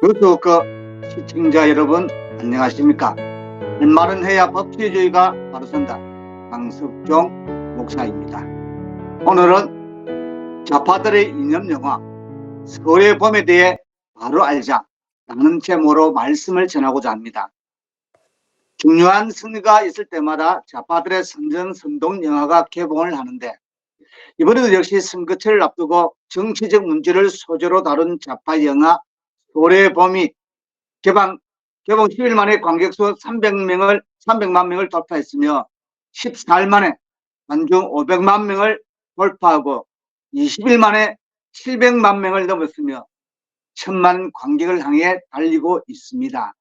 유튜브 시청자 여러분 안녕하십니까? 올마른 해야 법치주의가 바로 선다. 강석종 목사입니다. 오늘은 좌파들의 이념 영화 서울의 봄에 대해 바로 알자 라는 제목으로 말씀을 전하고자 합니다. 중요한 승리가 있을 때마다 좌파들의 선전선동 영화가 개봉을 하는데 이번에도 역시 선거철을 앞두고 정치적 문제를 소재로 다룬 좌파 영화 서울의 봄이 개봉 10일 만에 관객수 300만 명을 돌파했으며 14일 만에 관중 500만 명을 돌파하고 20일 만에 700만 명을 넘었으며 1000만 관객을 향해 달리고 있습니다.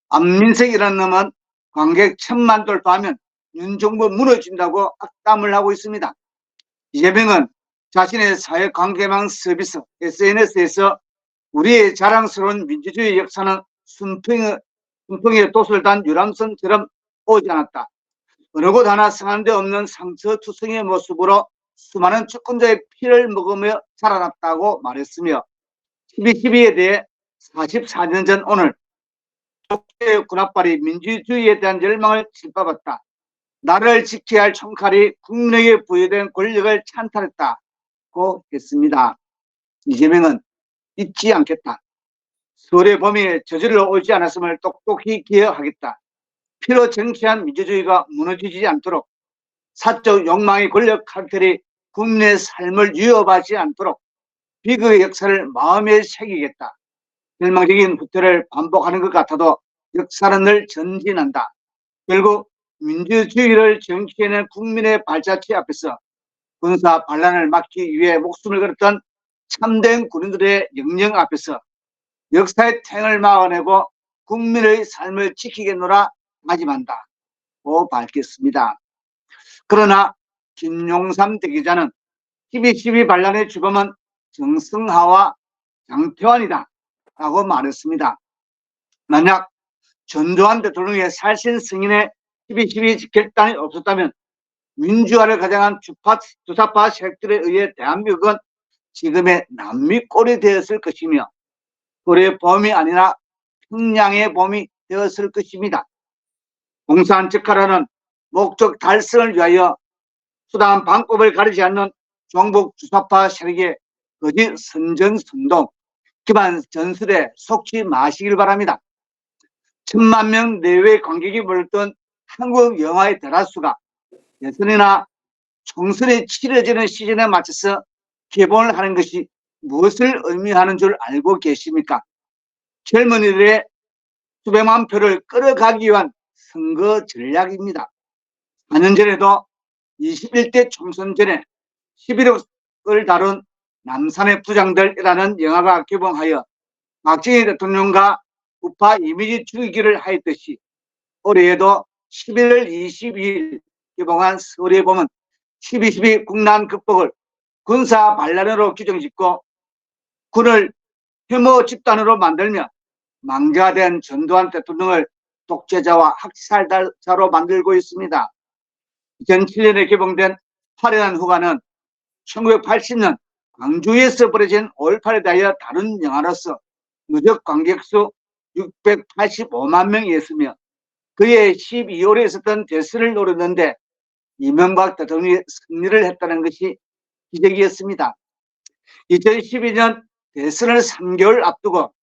안민석이라는 놈은 관객 1000만 돌파하면 윤정부 무너진다고 악담을 하고 있습니다. 이재명은 자신의 사회관계망 서비스 SNS에서 우리의 자랑스러운 민주주의 역사는 순풍에 돛을 단 유람선처럼 오지 않았다. 어느 곳 하나 성한 데 없는 상처투성이의 모습으로 수많은 주권자의 피를 먹으며 자라났다고 말했으며 12.12에 대해 44년 전 오늘 독재의 군합발이 민주주의에 대한 열망을 짓밟았다. 나라를 지켜야 할 총칼이 국민에게 부여된 권력을 찬탈했다고 했습니다. 이재명은 잊지 않겠다. 서울의 봄이 저절로 오지 않았음을 똑똑히 기억하겠다. 피로 정치한 민주주의가 무너지지 않도록 사적 욕망의 권력 카르텔이 국민의 삶을 위협하지 않도록 비극의 역사를 마음에 새기겠다. 절망적인 후퇴를 반복하는 것 같아도 역사는 늘 전진한다. 결국 민주주의를 정치해낸 국민의 발자취 앞에서 군사 반란을 막기 위해 목숨을 걸었던 참된 군인들의 영령 앞에서 역사의 탱을 막아내고 국민의 삶을 지키겠노라 다짐한다고 밝혔습니다. 그러나 김용삼 대기자는 12.12 반란의 주범은 정승하와 장태환이다 라고 말했습니다. 만약 전두환 대통령의 살신 승인에 12.12 결단이 없었다면 민주화를 가장한 주사파 세력들에 의해 대한민국은 지금의 남미 꼴이 되었을 것이며 서울의 봄이 아니라 평양의 봄이 되었을 것입니다. 공산 적화라는 목적 달성을 위하여 수단 방법을 가리지 않는 종북 주사파 세력의 거짓 선전선동 기반 전술에 속지 마시길 바랍니다. 1000만 명 내외의 관객이 몰렸던 한국 영화의 대다수가 예선이나 총선이 치러지는 시즌에 맞춰서 개봉을 하는 것이 무엇을 의미하는 줄 알고 계십니까? 젊은이들의 수백만 표를 끌어가기 위한 선거 전략입니다. 4년 전에도 21대 총선 전에 11억을 다룬 남산의 부장들이라는 영화가 개봉하여 박정희 대통령과 우파 이미지 죽이기를 하였듯이 올해에도 11월 22일 개봉한 서울의 봄은 12.12 국난 극복을 군사 반란으로 규정짓고 군을 혐오 집단으로 만들며 망자된 전두환 대통령을 독재자와 학살자로 만들고 있습니다. 2007년에 개봉된 화려한 후가는 1980년 광주에서 벌어진 5.18에 대하여 다룬 영화로서 누적 관객수 685만 명이었으며 그해 12월에 있었던 대선을 노렸는데 이명박 대통령이 승리를 했다는 것이 기적이었습니다. 2012년 대선을 3개월 앞두고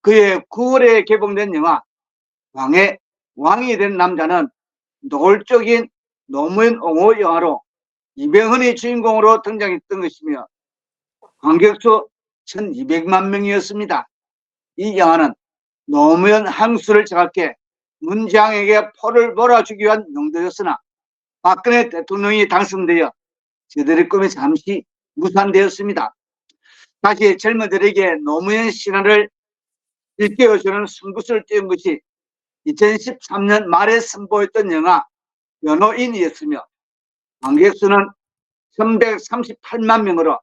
그해 9월에 개봉된 영화 왕이 된 남자는 노골적인 노무현 옹호 영화로 이병헌이 주인공으로 등장했던 것이며 관객수 1200만 명이었습니다. 이 영화는 노무현 항수를 장악해 문재앙에게 포를 몰아주기 위한 용도였으나 박근혜 대통령이 당선되어 저들의 꿈이 잠시 무산되었습니다. 다시 젊은들에게 노무현 신화를 일깨워주는 승부수를 띄운 것이 2013년 말에 선보였던 영화 변호인이었으며 관객수는 1138만 명으로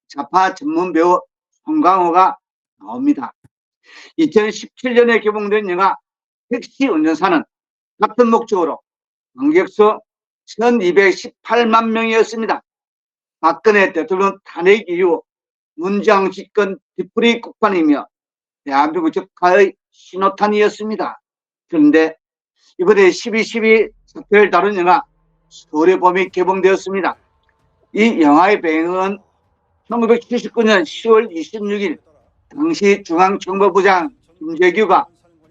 좌파 전문 배우 송강호가 나옵니다. 2017년에 개봉된 영화 택시 운전사는 같은 목적으로 관객수 1218만 명이었습니다. 박근혜 대통령 탄핵 이후 문재인 집권 뒤풀이 국판이며 대한민국 적화의 신호탄이었습니다. 그런데 이번에 12.12 사태를 다룬 영화 서울의 봄이 개봉되었습니다. 이 영화의 배경은 1979년 10월 26일 당시 중앙정보부장 김재규가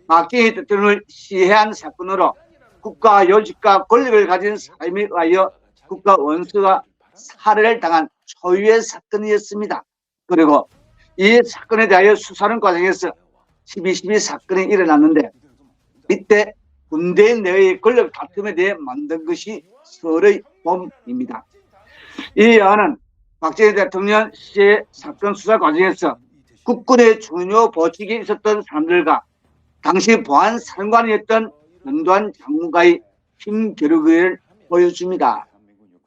박정희 대통령을 시해한 사건으로 국가 요직과 권력을 가진 사람에 의하여 국가 원수가 살해를 당한 초유의 사건이었습니다. 그리고 이 사건에 대하여 수사하는 과정에서 12.12 사건이 일어났는데 이때 군대 내의 권력 다툼에 대해 만든 것이 서울의 봄입니다. 이 영화는 박정희 대통령 시해 사건 수사 과정에서 국군의 중요 보직에 있었던 사람들과 당시 보안사령관이었던 전두환 장군과의 힘 겨루기를 보여줍니다.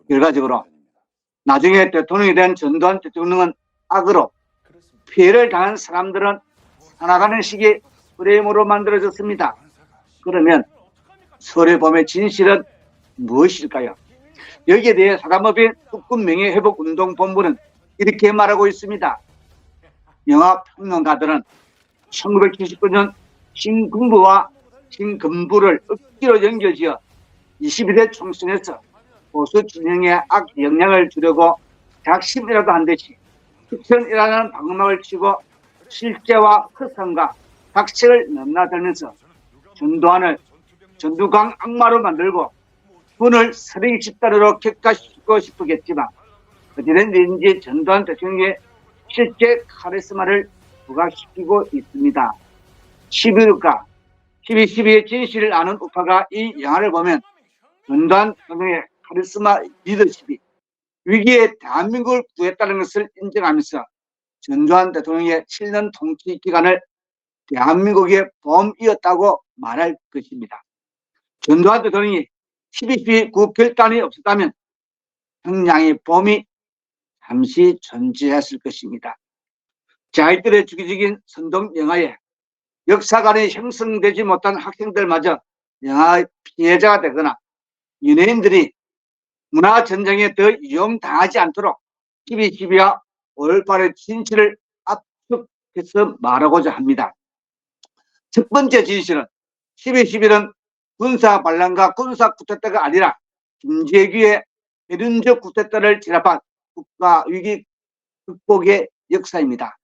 결과적으로 나중에 대통령이 된 전두환 대통령은 악으로, 피해를 당한 사람들은 살아가는 식의 프레임으로 만들어졌습니다. 그러면 서울의 봄의 진실은 무엇일까요? 여기에 대해 사단법인 국군명예회복운동본부는 이렇게 말하고 있습니다. 영화평론가들은 1979년 신군부와 신금부를 억지로 연결지어 22대 총선에서 보수 진영의 악 영향을 주려고 작심이라도 한 듯이 특선이라는 방망을 치고 실제와 허상과 각색을 넘나들면서 전두환을 전두광 악마로 만들고 군을 쓰레기 집단으로 격화시키고 싶었겠지만 어찌됐든지 전두환 대통령의 실제 카리스마를 부각시키고 있습니다. 12.6과 12.12의 진실을 아는 우파가 이 영화를 보면 전두환 대통령의 카리스마 리더십이 위기에 대한민국을 구했다는 것을 인정하면서 전두환 대통령의 7년 통치 기간을 대한민국의 봄이었다고 말할 것입니다. 전두환 대통령이 12.12 구 결단이 없었다면 평양의 봄이 잠시 존재했을 것입니다. 자기들의 주기적인 선동 영화에 역사관이 형성되지 못한 학생들마저 영화의 피해자가 되거나 연예인들이 문화전쟁에 더 이용당하지 않도록 12.12와 5.18의 진실을 압축해서 말하고자 합니다. 첫 번째 진실은 12.12는 군사 반란과 군사 쿠데타가 아니라 김재규의 배륜적 쿠데타를 진압한 국가위기 극복의 역사입니다.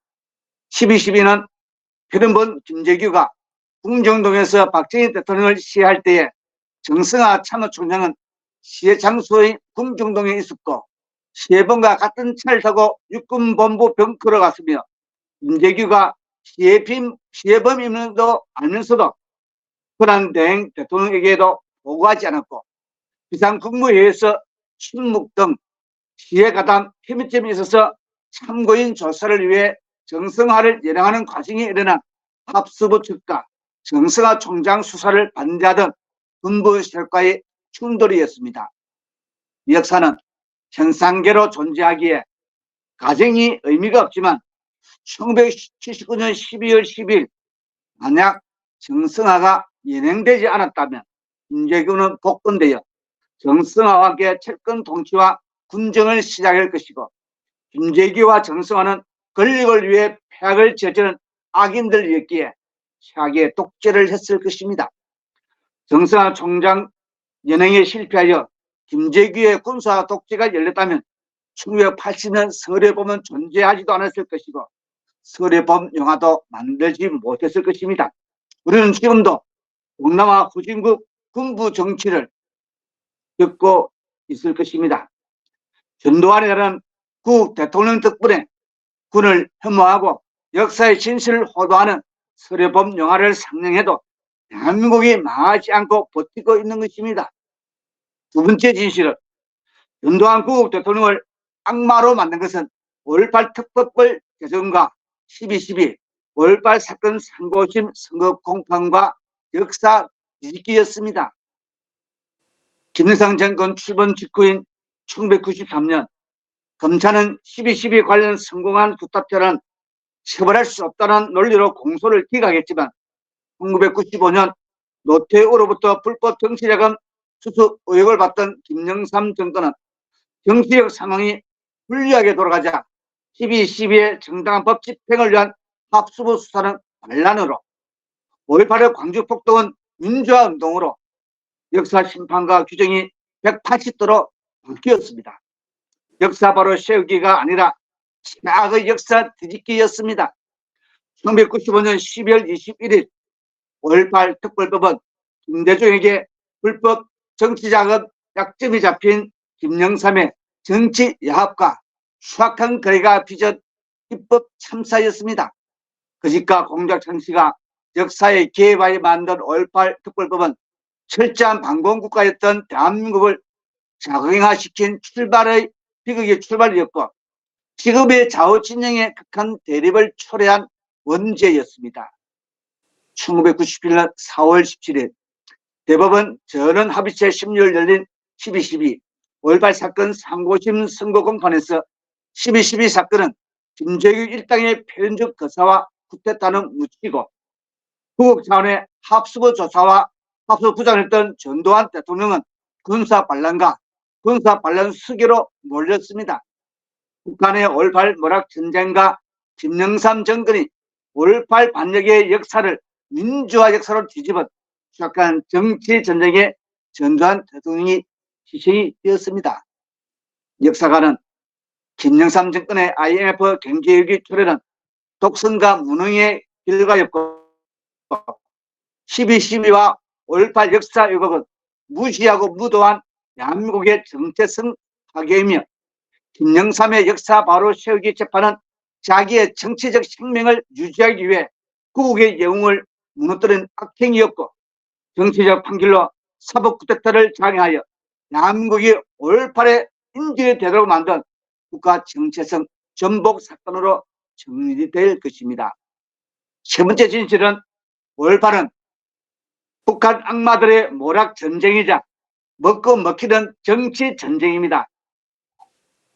12.12는 표현본 김재규가 궁정동에서 박정희 대통령을 시해할 때에 정승화 참모총장은 시해 장소의 궁정동에 있었고 시해범과 같은 차를 타고 육군본부 벙커로 갔으며 김재규가 시해범임도 알면서도 권한대행 대통령에게도 보고하지 않았고 비상국무회의에서 침묵 등 시해가담 혐의점이 있어서 참고인 조사를 위해 정승화를 연행하는 과정에 일어난 합수부 측과 정승화 총장 수사를 반대하던 군부 세력과의 충돌이었습니다. 이 역사는 현상계로 존재하기에 가정이 의미가 없지만 1979년 12월 10일 만약 정승화가 연행되지 않았다면 김재규는 복권되어 정승화와 함께 채권 통치와 군정을 시작할 것이고 김재규와 정승화는 권력을 위해 폐악을 저지른 악인들이었기에 최악의 독재를 했을 것입니다. 정승화 총장 연행에 실패하여 김재규의 군사 독재가 열렸다면 1980년 서울의 봄은 존재하지도 않았을 것이고 서울의 봄 영화도 만들지 못했을 것입니다. 우리는 지금도 동남아 후진국 군부 정치를 겪고 있을 것입니다. 전두환이라는 구 대통령 덕분에 군을 혐오하고 역사의 진실을 호도하는 서울의 봄 영화를 상영해도 대한민국이 망하지 않고 버티고 있는 것입니다. 두 번째 진실은 전두환 구국 대통령을 악마로 만든 것은 5.18 특법벌 개정과 12.12 5.18 사건 상고심 선거 공판과 역사 뒤집기였습니다. 김일성 정권 출범 직후인 1993년 검찰은 12.12 관련 성공한 부탁자는 처벌할 수 없다는 논리로 공소를 기각했지만 1995년 노태우로부터 불법 정치자금 수수 의혹을 받던 김영삼 정권은 정치적 상황이 불리하게 돌아가자 12.12의 정당한 법 집행을 위한 합수부 수사는 반란으로 5.18의 광주폭동은 민주화운동으로 역사 심판과 규정이 180도로 바뀌었습니다. 역사 바로 세우기가 아니라 최악의 역사 뒤집기였습니다. 1995년 12월 21일 5.18 특별법은 김대중에게 불법 정치자금 약점이 잡힌 김영삼의 정치 야합과 수악한 거래가 빚은 입법 참사였습니다. 거짓과 공작 장치가 역사에 개입하여 만든 5.18 특별법은 철저한 반공국가였던 대한민국을 자극행화시킨 출발의 비극의 출발이었고 지금의 좌우진영의 극한 대립을 초래한 원죄였습니다. 1997년 4월 17일 대법원 전원합의체 심리를 열린 12.12 5.18 사건 상고심 선고공판에서 12.12 사건은 김정일 일당의 표현적 거사와 쿠데타는 묻히고 구국 차원의 합수부 조사와 합수부 부장했던 전두환 대통령은 군사 반란과 군사 반란 수계로 몰렸습니다. 북한의 5.18 모락 전쟁과 김영삼 정권이 5.18 반역의 역사를 민주화 역사로 뒤집은 추악한 정치 전쟁에 전두환 대통령이 희생이 되었습니다. 역사가는 김영삼 정권의 IMF 경제위기 초래는 독선과 무능의 결과였고 12.12와 5.18 역사 왜곡은 무시하고 무도한 대한민국의 정체성 파괴이며 김영삼의 역사 바로 세우기 재판은 자기의 정치적 생명을 유지하기 위해 구국의 영웅을 무너뜨린 악행이었고 정치적 판결로 사법 쿠데타를 장애하여 대한민국이 5.18의 인질이 되도록 만든 국가 정체성 전복 사건으로 정리될 것입니다. 세 번째 진실은 5.18은 북한 악마들의 모락 전쟁이자 먹고 먹히는 정치 전쟁입니다.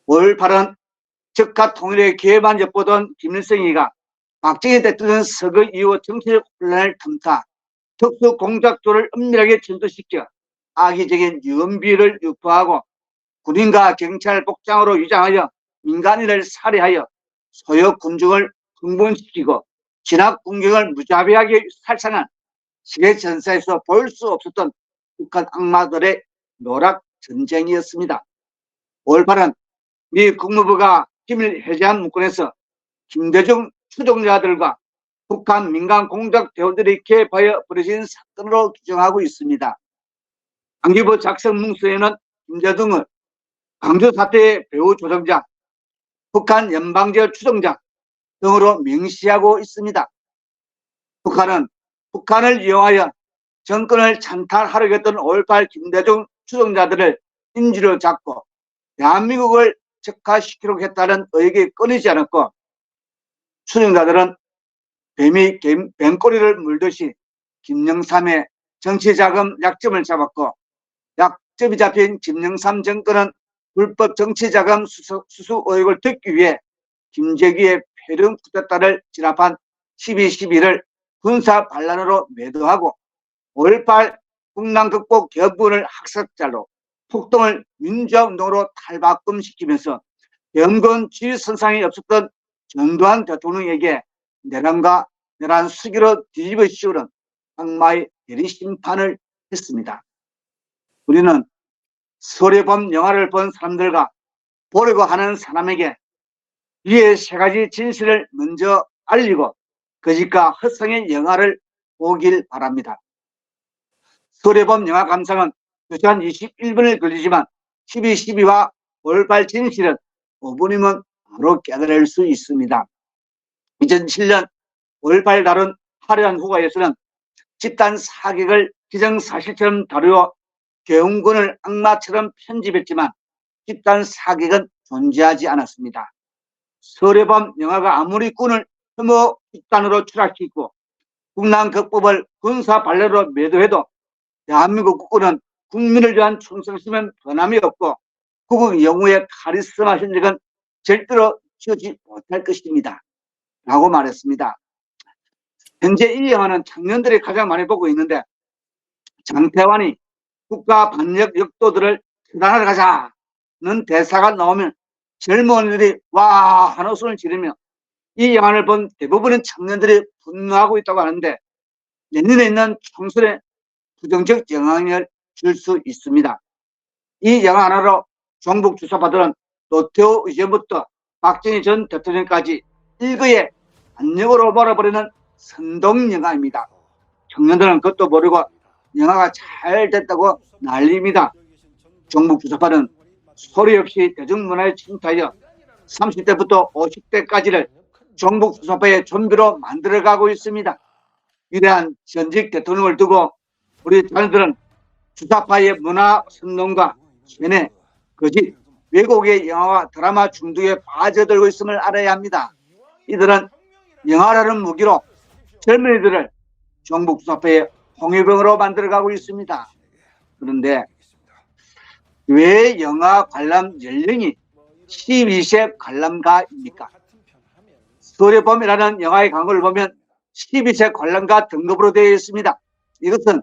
5.18은 적화 통일에 기회만 엿보던 김일성이가 박정희 대통령 서거 이후 정치적 혼란을 틈타 특수공작조를 은밀하게 전도시켜 악의적인 유언비어를 유포하고 군인과 경찰 복장으로 위장하여 민간인을 살해하여 소역 군중을 흥분시키고 진압 군경을 무자비하게 살상한 세계 전사에서 볼 수 없었던 북한 악마들의 노락 전쟁이었습니다. 5.18은 미 국무부가 기밀 해제한 문건에서 김대중 추종자들과 북한 민간 공작 대원들이 개입하여 벌어진 사건으로 규정하고 있습니다. 안기부 작성 문서에는 김대중을 광주 사태의 배후 조정자, 북한 연방제 추종자 등으로 명시하고 있습니다. 북한은 북한을 이용하여 정권을 찬탈하려고 했던 5.18 김대중 추종자들을 인질로 잡고 대한민국을 적화시키려고 했다는 의혹이 끊이지 않았고 추종자들은 뱀이 뱀꼬리를 물듯이 김영삼의 정치자금 약점을 잡았고 약점이 잡힌 김영삼 정권은 불법 정치자금 수수 의혹을 듣기 위해 김재규의 폐륜 쿠데타를 진압한 12.12를 군사 반란으로 매도하고 5.18 국난 극복 여부를 학살자로 폭동을 민주화운동으로 탈바꿈시키면서 영건 지휘선상이 없었던 전두환 대통령에게 내란과 내란 수기로 뒤집어 씌우는 악마의 대리심판을 했습니다. 우리는 서울의봄 영화를 본 사람들과 보려고 하는 사람에게 위의 세 가지 진실을 먼저 알리고 거짓과 헛성의 영화를 보길 바랍니다. 서울의봄 영화 감상은 2시간 21분을 걸리지만 12.12와 5.18 진실은 5분이면 바로 깨달을 수 있습니다. 2007년 5.18 다룬 화려한 후가에서는 집단 사격을 기정사실처럼 다루어 계엄군을 악마처럼 편집했지만 집단 사격은 존재하지 않았습니다. 서울의봄 영화가 아무리 군을 혐오 집단으로 추락시키고 국난 극복을 군사 반란으로 매도해도 대한민국 국군은 국민을 위한 충성심은 변함이 없고 국군 영웅의 카리스마 현적은 절대로 지우지 못할 것입니다. 라고 말했습니다. 현재 이 영화는 청년들이 가장 많이 보고 있는데 장태환이 국가 반역 역도들을 처단하러 가자는 대사가 나오면 젊은이들이 와 하는 웃음을 지르며 이 영화를 본 대부분의 청년들이 분노하고 있다고 하는데 내년에 있는 총선에 부정적 영향을 줄 수 있습니다. 이 영화 하나로 종북 주사파들은 노태우 의원부터 박정희 전 대통령까지 일거에 안녕으로 몰아버리는 선동 영화입니다. 청년들은 그것도 모르고 영화가 잘 됐다고 난립니다. 종북 주사파는 소리 없이 대중문화에 침투하여 30대부터 50대까지를 종북 주사파의 좀비로 만들어가고 있습니다. 위대한 전직 대통령을 두고 우리 자녀들은 주사파의 문화 선동과 세뇌, 거짓, 왜곡의 영화와 드라마 중독에 빠져들고 있음을 알아야 합니다. 이들은 영화라는 무기로 젊은이들을 종북 주사파의 홍위병으로 만들어가고 있습니다. 그런데 왜 영화 관람 연령이 12세 관람가입니까? 서울의봄이라는 영화의 광고를 보면 12세 관람가 등급으로 되어 있습니다. 이것은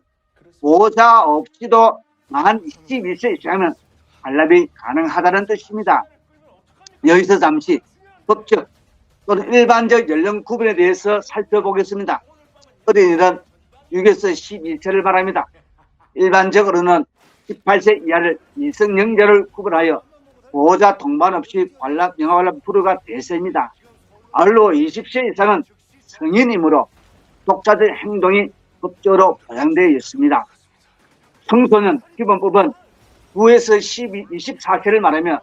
보호자 없이도 만 12세 이상은 관람이 가능하다는 뜻입니다. 여기서 잠시 법적 또는 일반적 연령 구분에 대해서 살펴보겠습니다. 어린이는 6에서 12세를 말합니다. 일반적으로는 18세 이하를 미성년자를 구분하여 보호자 동반 없이 영화 관람 불허가 대세입니다. 아울러 20세 이상은 성인이므로 독자적 행동이 법적으로 보장되어 있습니다. 청소년 기본법은 9에서 24세를 말하며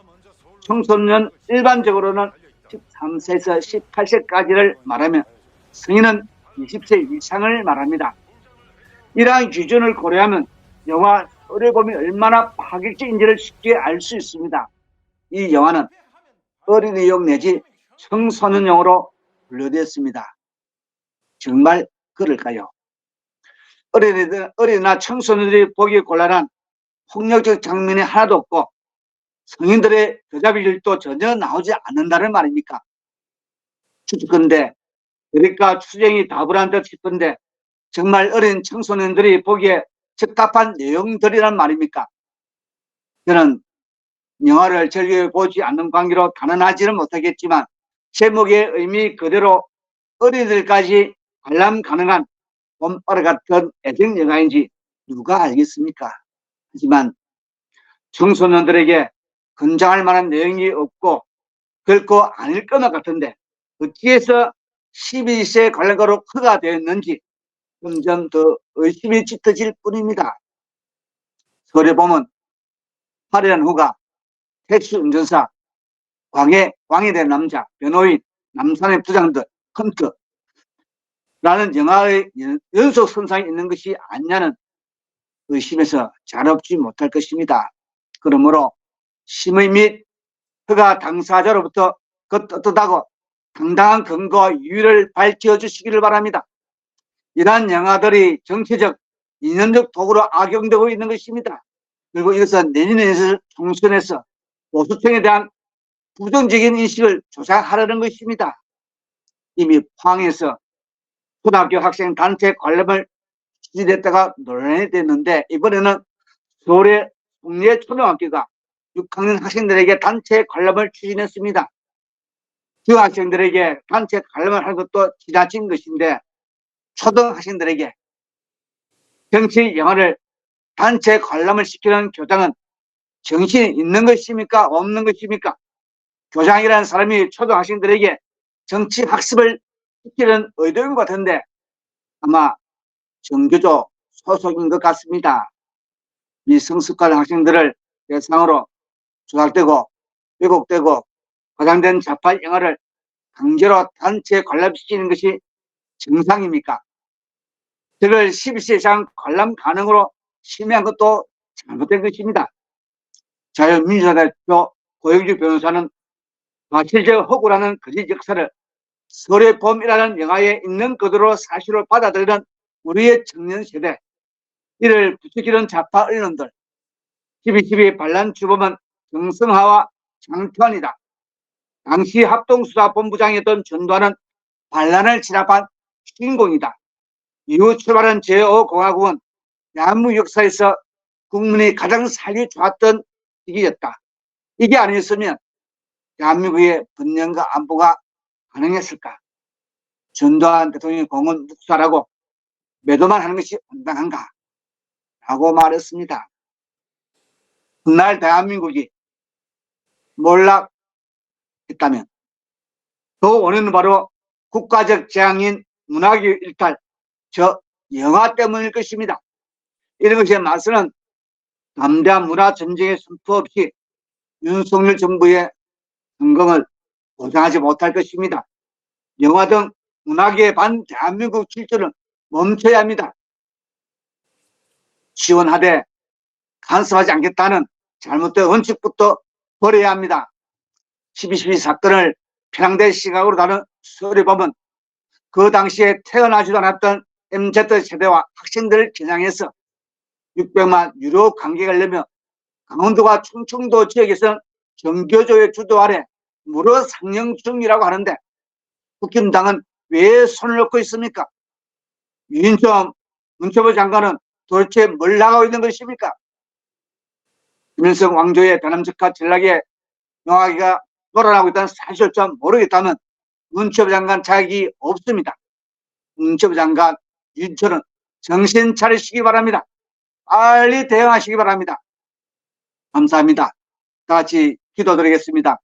청소년 일반적으로는 13세에서 18세까지를 말하며 성인은 20세 이상을 말합니다. 이러한 기준을 고려하면 영화 서울의봄이 얼마나 파격적인지를 쉽게 알 수 있습니다. 이 영화는 어린이용 내지 청소년용으로 분류되었습니다. 정말 그럴까요? 어린이나 청소년들이 보기 곤란한 폭력적 장면이 하나도 없고 성인들의 여자비질도 전혀 나오지 않는다는 말입니까? 추측컨대 그러니까 추정이 다불한 듯 싶은데 정말 어린 청소년들이 보기에 적합한 내용들이란 말입니까? 저는 영화를 즐겨보지 않는 관계로 단언하지는 못하겠지만 제목의 의미 그대로 어린이들까지 관람 가능한 봄바라 같은 애정 영화인지 누가 알겠습니까? 하지만 청소년들에게 권장할 만한 내용이 없고 결코 아닐 것만 같은데 어찌해서 12세 관람가로 허가 되었는지 점점 더 의심이 짙어질 뿐입니다. 서울의봄은 화려한 후가, 택시 운전사, 왕이 된 남자, 변호인, 남산의 부장들, 헌터라는 영화의 연속선상에 있는 것이 아니냐는 의심에서 자유롭지 못할 것입니다. 그러므로 심의 및 허가 당사자로부터 그 떳떳하고 당당한 근거와 이유를 밝혀 주시기를 바랍니다. 이러한 영화들이 정치적, 이념적 도구로 악용되고 있는 것입니다. 그리고 이것은 내년에 총선에서 보수층에 대한 부정적인 인식을 조장하려는 것입니다. 이미 포항에서 초등학교 학생 단체 관람을 추진했다가 논란이 됐는데 이번에는 서울의 국내 초등학교가 6학년 학생들에게 단체 관람을 추진했습니다. 중학생들에게 단체 관람을 하는 것도 지나친 것인데 초등학생들에게 정치 영화를 단체 관람을 시키는 교장은 정신이 있는 것입니까? 없는 것입니까? 교장이라는 사람이 초등학생들에게 정치 학습을 시키는 의도인 것 같은데 아마 정교조 소속인 것 같습니다. 미성숙한 학생들을 대상으로 조작되고 왜곡되고 과장된 좌파 영화를 강제로 단체 관람시키는 것이 정상입니까? 저걸 12세 이상 관람 가능으로 심의한 것도 잘못된 것입니다. 자유민주당 대표 고영주 변호사는 과실적 허구라는 거짓 역사를 서울의봄이라는 영화에 있는 그대로 사실을 받아들이는 우리의 청년 세대, 이를 부추기는 좌파 언론들, 12.12 반란 주범은 정성화와 장태환이다. 당시 합동수사본부장이었던 전두환은 반란을 진압한 주인공이다. 이후 출발한 제5공화국은 대한민국 역사에서 국민이 가장 살기 좋았던 시기였다. 이게 아니었으면 대한민국의 번영과 안보가 가능했을까? 전두환 대통령의 공은 묵살하고 매도만 하는 것이 온당한가? 라고 말했습니다. 훗날 대한민국이 몰락했다면 그 원인은 바로 국가적 재앙인 문화의 일탈, 저 영화 때문일 것입니다. 이런 것에 맞서는 담대한 문화 전쟁의 선포 없이 윤석열 정부의 성공을 보장하지 못할 것입니다. 영화 등 문화계의 반대한민국 출전은 멈춰야 합니다. 지원하되 간섭하지 않겠다는 잘못된 원칙부터 버려야 합니다. 12.12 사건을 편향된 시각으로 다룬 서울의법은 그 당시에 태어나지도 않았던 MZ세대와 학생들을 겨냥해서 600만 유로 관객을 내며 강원도와 충청도 지역에서는 정교조의 주도 아래 무료 상영 중이라고 하는데 국힘당은 왜 손을 놓고 있습니까? 유인점 문체부 장관은 도대체 뭘 나가고 있는 것입니까? 김일성 왕조의 변함직한 전략에 명하기가 놀아나고 있다는 사실을 좀 모르겠다면 문체부 장관 자격이 없습니다. 문체부 장관 윤철은 정신 차리시기 바랍니다. 빨리 대응하시기 바랍니다. 감사합니다. 다 같이 기도드리겠습니다.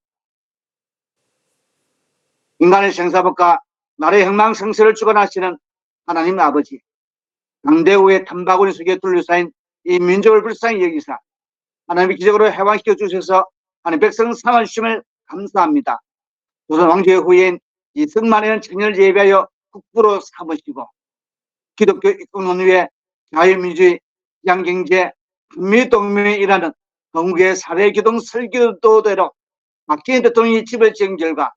인간의 생사법과 나라의 흥망성쇠를 주관하시는 하나님 아버지, 강대우의 탐바구니 속에 둘러싸인 이 민족을 불쌍히 여기사 하나님의 기적으로 해방시켜 주셔서 하나님 백성 삼아주심을 감사합니다. 조선 왕조의 후예인 이승만이라는 청년을 예비하여 국부로 삼으시고 기독교 입국론 위에 자유민주주의, 양경제, 한미동맹에 일하는 건국의 사례교동 설교도대로 박정희 대통령이 집을 지은 결과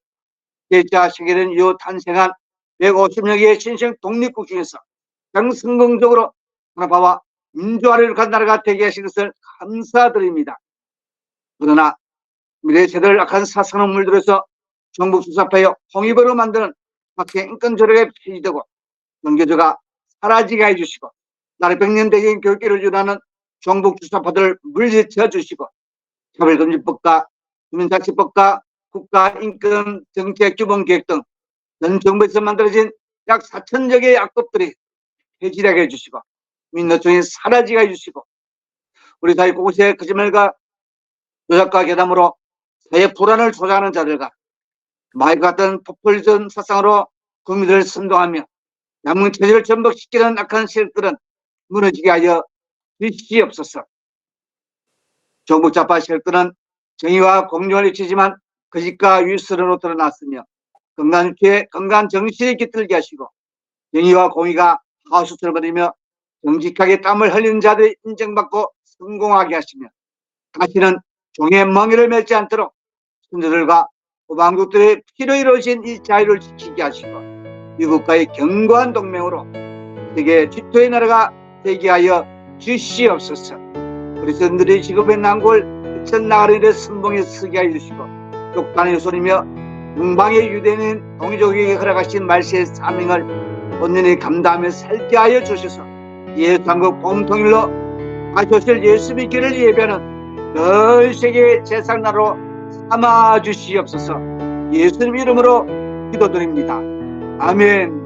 제자 세계는 이후 탄생한 150여 개의 신생 독립국 중에서 가장 성공적으로 하나파와 민주화를 이룩한 나라가 되게 하신 것을 감사드립니다. 그러나 미래 세대를 악한 사상을 물들여서 정부 수사파여 홍위범으로 만드는 박해 인권 조력에 폐지되고 정교조가 사라지게 해주시고 나라 백년대계인 교육계를 유도하는 정부 수사파들을 물리쳐 주시고 차별금지법과 주민자치법과 국가인권정책규범계획 등 전 정부에서 만들어진 약 4,000여 개의 악법들이 폐지되게 해주시고 민노총이 사라지게 해주시고 우리 사회 곳곳에 거짓말과 조작과 괴담으로 사회 불안을 조장하는 자들과 마약 같은 포퓰리즘 사상으로 국민들을 선동하며 남은 체제를 전복시키는 악한 세력들은 무너지게 하여 주시옵소서. 정부 좌파 세력들은 정의와 공정을 외치지만 거짓과 유술로 드러났으며 건강 정신이 깃들게 하시고 정의와 공의가 하수처럼 버리며 정직하게 땀을 흘리는 자들이 인정받고 성공하게 하시며 다시는 종의 멍에를 맺지 않도록 선조들과 후반국들의 피로 이루어진 이 자유를 지키게 하시고 미국과의 견고한 동맹으로 세계 최초의 나라가 되게 하여 주시옵소서. 그리스도인들의 직업의 난국을 헤쳐나가는 일에 선봉에 서게 해 주시고 욕단의 소리며 동방의 유대인 동이족에게 허락하신 말세의 사명을 온전히 감당하며 살게 하여 주셔서 예수 한국 공통일로 가셔실 예수의 길을 예배하는 전 세계의 제상나로 삼아 주시옵소서. 예수님 이름으로 기도드립니다. 아멘.